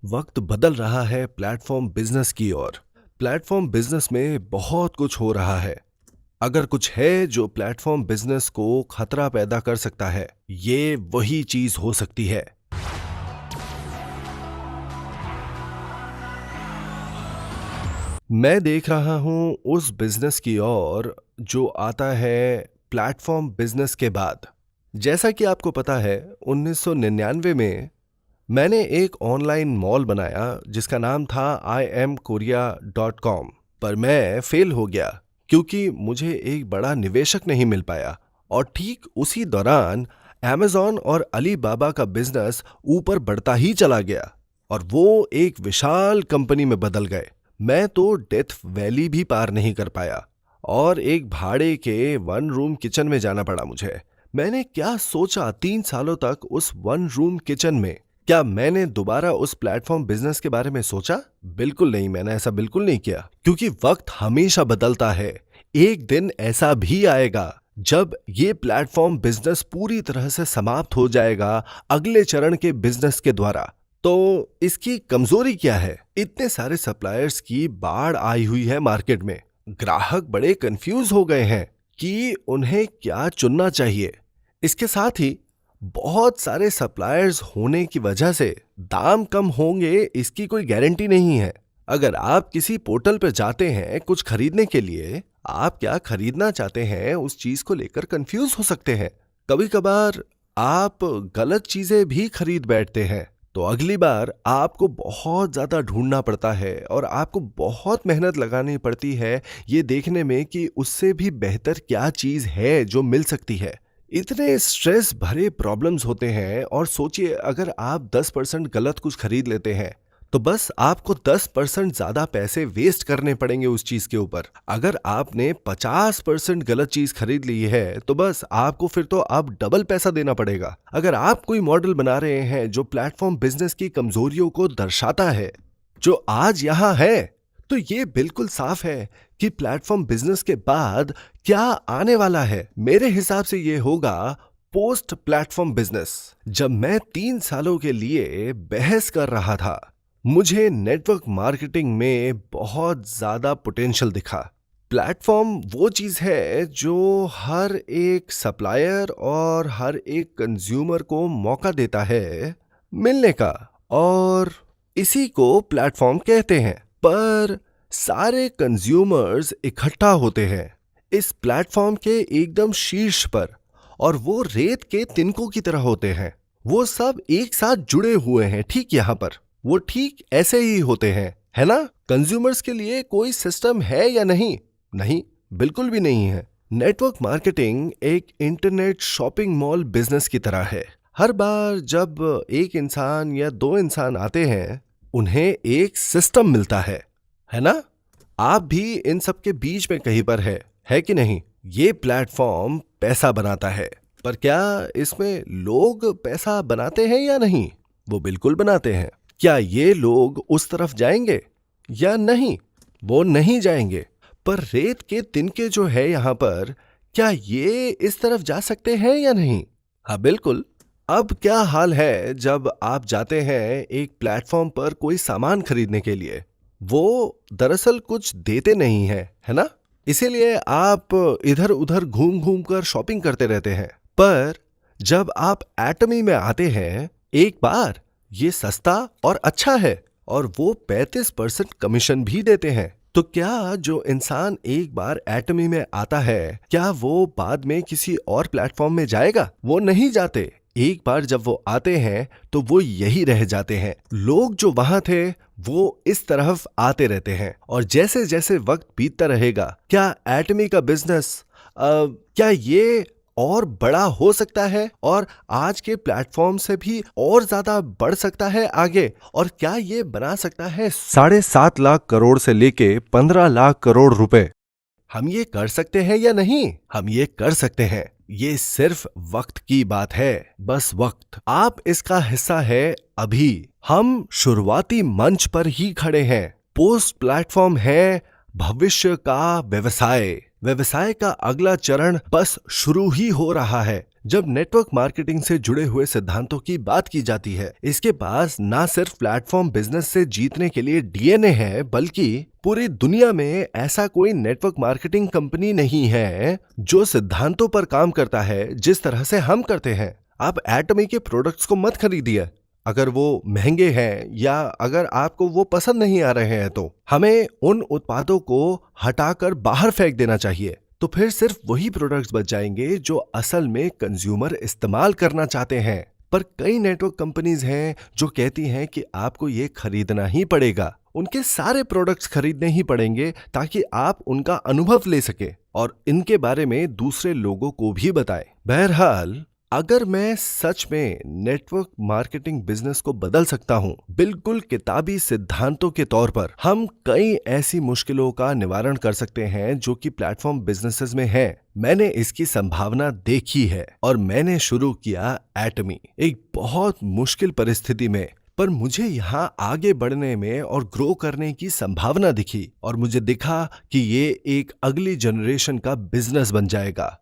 वक्त बदल रहा है प्लेटफॉर्म बिजनेस की ओर। प्लेटफॉर्म बिजनेस में बहुत कुछ हो रहा है। अगर कुछ है जो प्लेटफॉर्म बिजनेस को खतरा पैदा कर सकता है, ये वही चीज हो सकती है। मैं देख रहा हूं उस बिजनेस की ओर जो आता है प्लेटफॉर्म बिजनेस के बाद। जैसा कि आपको पता है, 1999 में मैंने एक ऑनलाइन मॉल बनाया जिसका नाम था IamKorea.com, पर मैं फेल हो गया क्योंकि मुझे एक बड़ा निवेशक नहीं मिल पाया। और ठीक उसी दौरान Amazon और अलीबाबा का बिजनेस ऊपर बढ़ता ही चला गया और वो एक विशाल कंपनी में बदल गए। मैं तो डेथ वैली भी पार नहीं कर पाया और एक भाड़े के 1 रूम किचन में जाना पड़ा मुझे। मैंने क्या सोचा 3 सालों तक उस 1 रूम किचन में? क्या मैंने दोबारा उस प्लेटफॉर्म बिजनेस के बारे में सोचा? बिल्कुल नहीं, मैंने ऐसा बिल्कुल नहीं किया, क्योंकि वक्त हमेशा बदलता है। एक दिन ऐसा भी आएगा जब ये प्लेटफॉर्म बिजनेस पूरी तरह से समाप्त हो जाएगा अगले चरण के बिजनेस के द्वारा। तो इसकी कमजोरी क्या है? इतने सारे सप्लायर्स की बाढ़ आई हुई है मार्केट में। ग्राहक बड़े कंफ्यूज हो गए हैं कि उन्हें क्या चुनना चाहिए। इसके साथ ही बहुत सारे सप्लायर्स होने की वजह से दाम कम होंगे इसकी कोई गारंटी नहीं है। अगर आप किसी पोर्टल पर जाते हैं कुछ खरीदने के लिए, आप क्या खरीदना चाहते हैं उस चीज को लेकर कंफ्यूज हो सकते हैं। कभी कभार आप गलत चीजें भी खरीद बैठते हैं, तो अगली बार आपको बहुत ज्यादा ढूंढना पड़ता है और आपको बहुत मेहनत लगानी पड़ती है ये देखने में कि उससे भी बेहतर क्या चीज है जो मिल सकती है। इतने स्ट्रेस भरे प्रॉब्लम्स होते हैं। और सोचिए, अगर आप 10% गलत कुछ खरीद लेते हैं तो बस आपको 10% ज्यादा पैसे वेस्ट करने पड़ेंगे उस चीज के ऊपर। अगर आपने 50% गलत चीज खरीद ली है तो बस आपको फिर तो अब डबल पैसा देना पड़ेगा। अगर आप कोई मॉडल बना रहे हैं जो प्लेटफॉर्म बिजनेस की कमजोरियों को दर्शाता है जो आज यहां है, तो ये बिल्कुल साफ है कि प्लेटफॉर्म बिजनेस के बाद क्या आने वाला है। मेरे हिसाब से ये होगा पोस्ट प्लेटफॉर्म बिजनेस। जब मैं 3 सालों के लिए बहस कर रहा था, मुझे नेटवर्क मार्केटिंग में बहुत ज्यादा पोटेंशियल दिखा। प्लेटफॉर्म वो चीज है जो हर एक सप्लायर और हर एक कंज्यूमर को मौका देता है मिलने का, और इसी को प्लेटफॉर्म कहते हैं। पर सारे कंज्यूमर्स इकट्ठा होते हैं इस प्लेटफॉर्म के एकदम शीर्ष पर, और वो रेत के तिनकों की तरह होते हैं। वो सब एक साथ जुड़े हुए हैं। ठीक यहां पर वो ठीक ऐसे ही होते हैं, है ना? कंज्यूमर्स के लिए कोई सिस्टम है या नहीं? नहीं, बिल्कुल भी नहीं है। नेटवर्क मार्केटिंग एक इंटरनेट शॉपिंग मॉल बिजनेस की तरह है। हर बार जब एक इंसान या 2 इंसान आते हैं, उन्हें एक सिस्टम मिलता है ना? आप भी इन सब के बीच में कहीं पर है कि नहीं? ये प्लेटफॉर्म पैसा बनाता है, पर क्या इसमें लोग पैसा बनाते हैं या नहीं? वो बिल्कुल बनाते हैं। क्या ये लोग उस तरफ जाएंगे या नहीं? वो नहीं जाएंगे। पर रेत के तिनके जो है यहां पर, क्या ये इस तरफ जा सकते हैं या नहीं? हाँ, बिल्कुल। अब क्या हाल है जब आप जाते हैं एक प्लेटफॉर्म पर कोई सामान खरीदने के लिए? वो दरअसल कुछ देते नहीं है ना? इसीलिए आप इधर उधर घूम घूम कर शॉपिंग करते रहते हैं। पर जब आप एटमी में आते हैं, एक बार ये सस्ता और अच्छा है, और वो 35% कमीशन भी देते हैं। तो क्या जो इंसान एक बार एटमी में आता है, क्या वो बाद में किसी और प्लेटफॉर्म में जाएगा? वो नहीं जाते। एक बार जब वो आते हैं तो वो यही रह जाते हैं। लोग जो वहां थे वो इस तरफ आते रहते हैं, और जैसे जैसे वक्त बीतता रहेगा, क्या एटमी का बिजनेस क्या ये और बड़ा हो सकता है और आज के प्लेटफॉर्म से भी और ज्यादा बढ़ सकता है आगे? और क्या ये बना सकता है 7.5 लाख करोड़ से लेके 15 लाख करोड़ रुपए? हम ये कर सकते हैं या नहीं? हम ये कर सकते हैं। ये सिर्फ वक्त की बात है, बस वक्त। आप इसका हिस्सा है अभी। हम शुरुआती मंच पर ही खड़े हैं। पोस्ट प्लेटफॉर्म है भविष्य का व्यवसाय। व्यवसाय का अगला चरण बस शुरू ही हो रहा है। जब नेटवर्क मार्केटिंग से जुड़े हुए सिद्धांतों की बात की जाती है, इसके पास ना सिर्फ प्लेटफॉर्म बिजनेस से जीतने के लिए डीएनए है, बल्कि पूरी दुनिया में ऐसा कोई नेटवर्क मार्केटिंग कंपनी नहीं है जो सिद्धांतों पर काम करता है जिस तरह से हम करते हैं। आप एटमी के प्रोडक्ट्स को मत खरीदिए अगर वो महंगे हैं या अगर आपको वो पसंद नहीं आ रहे हैं। तो हमें उन उत्पादों को हटाकर बाहर फेंक देना चाहिए। तो फिर सिर्फ वही प्रोडक्ट्स बच जाएंगे जो असल में कंज्यूमर इस्तेमाल करना चाहते हैं। पर कई नेटवर्क कंपनीज हैं जो कहती हैं कि आपको ये खरीदना ही पड़ेगा, उनके सारे प्रोडक्ट्स खरीदने ही पड़ेंगे ताकि आप उनका अनुभव ले सके और इनके बारे में दूसरे लोगों को भी बताएं। बहरहाल, अगर मैं सच में नेटवर्क मार्केटिंग बिजनेस को बदल सकता हूं, बिल्कुल किताबी सिद्धांतों के तौर पर, हम कई ऐसी मुश्किलों का निवारण कर सकते हैं जो कि प्लेटफॉर्म बिजनेसेस में है। मैंने इसकी संभावना देखी है और मैंने शुरू किया एटमी एक बहुत मुश्किल परिस्थिति में, पर मुझे यहाँ आगे बढ़ने में और ग्रो करने की संभावना दिखी और मुझे दिखा कि ये एक अगली जनरेशन का बिजनेस बन जाएगा।